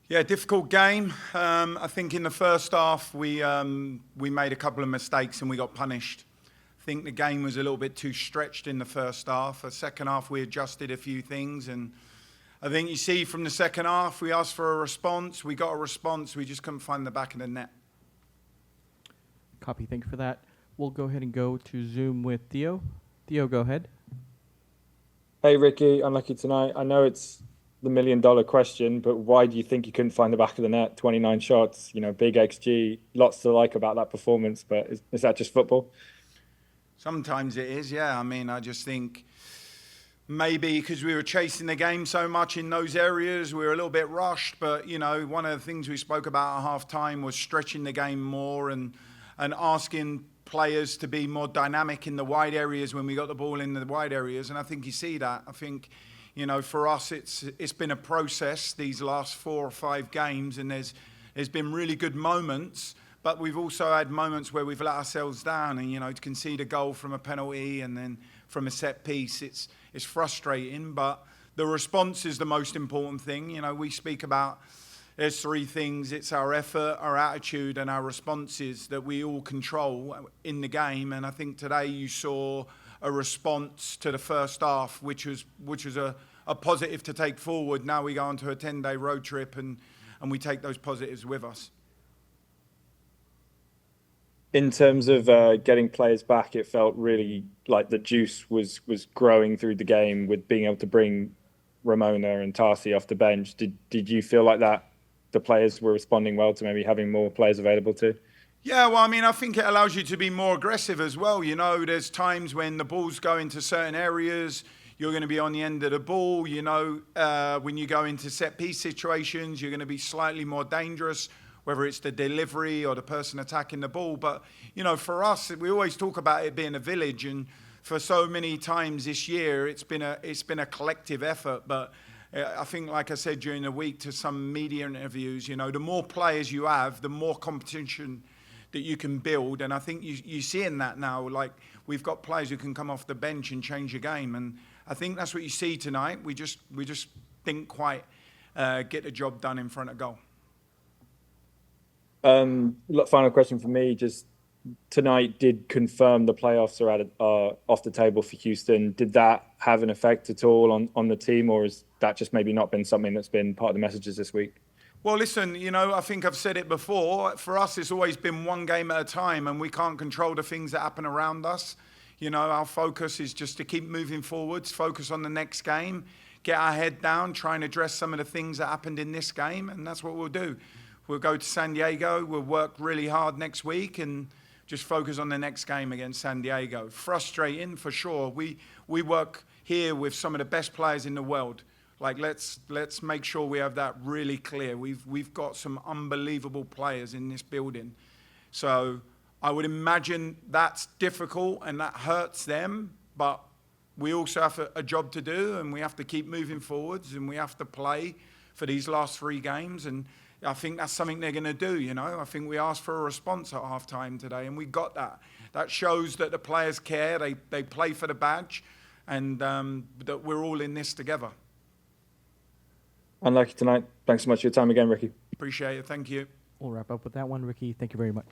Yeah, difficult game. I think in the first half we made a couple of mistakes and we got punished. I think the game was a little bit too stretched in the first half. The second half we adjusted a few things, and I think you see from the second half we asked for a response. We got a response. We just couldn't find the back of the net. Copy. Thank you for that. We'll go ahead and go to Zoom with Theo. Theo, go ahead. Hey, Ricky. Unlucky tonight. I know it's the $1 million question, but why do you think you couldn't find the back of the net? 29 shots, big XG, lots to like about that performance, but is that just football? Sometimes it is, yeah. I mean, I just think maybe because we were chasing the game so much in those areas, we were a little bit rushed. But, one of the things we spoke about at half-time was stretching the game more and asking players to be more dynamic in the wide areas when we got the ball in the wide areas. And I think you see that. I think, for us, it's been a process these last 4 or 5 games, and there's been really good moments, but we've also had moments where we've let ourselves down, and to concede a goal from a penalty and then from a set piece, it's frustrating. But the response is the most important thing. We speak about there's 3 things: it's our effort, our attitude, and our responses that we all control in the game. And I think today you saw a response to the first half, which was a positive to take forward. Now we go on to a 10-day road trip and we take those positives with us. In terms of getting players back, it felt really like the juice was growing through the game with being able to bring Ramona and Tarsi off the bench. Did you feel like that the players were responding well to maybe having more players available too? Yeah, well, I mean, I think it allows you to be more aggressive as well. There's times when the balls go into certain areas, you're going to be on the end of the ball. When you go into set-piece situations, you're going to be slightly more dangerous, whether it's the delivery or the person attacking the ball. But, for us, we always talk about it being a village, and for so many times this year, it's been a collective effort. But I think, like I said during the week to some media interviews, the more players you have, the more competition that you can build. And I think you're seeing that now. Like, we've got players who can come off the bench and change a game. And I think that's what you see tonight. We just didn't quite get the job done in front of goal. Final question for me. Just tonight did confirm the playoffs are off the table for Houston. Did that have an effect at all on the team, or has that just maybe not been something that's been part of the messages this week? Well, listen, I think I've said it before. For us, it's always been one game at a time, and we can't control the things that happen around us. Our focus is just to keep moving forwards, focus on the next game, get our head down, try and address some of the things that happened in this game, and that's what we'll do. We'll go to San Diego, we'll work really hard next week, and just focus on the next game against San Diego. Frustrating, for sure. We work here with some of the best players in the world. Like, let's make sure we have that really clear. We've got some unbelievable players in this building. So I would imagine that's difficult and that hurts them, but we also have a job to do, and we have to keep moving forwards, and we have to play for these last 3 games. And I think that's something they're going to do, I think we asked for a response at halftime today, and we got that. That shows that the players care, they play for the badge, and that we're all in this together. Unlucky tonight. Thanks so much for your time again, Ricky. Appreciate it. Thank you. We'll wrap up with that one, Ricky. Thank you very much.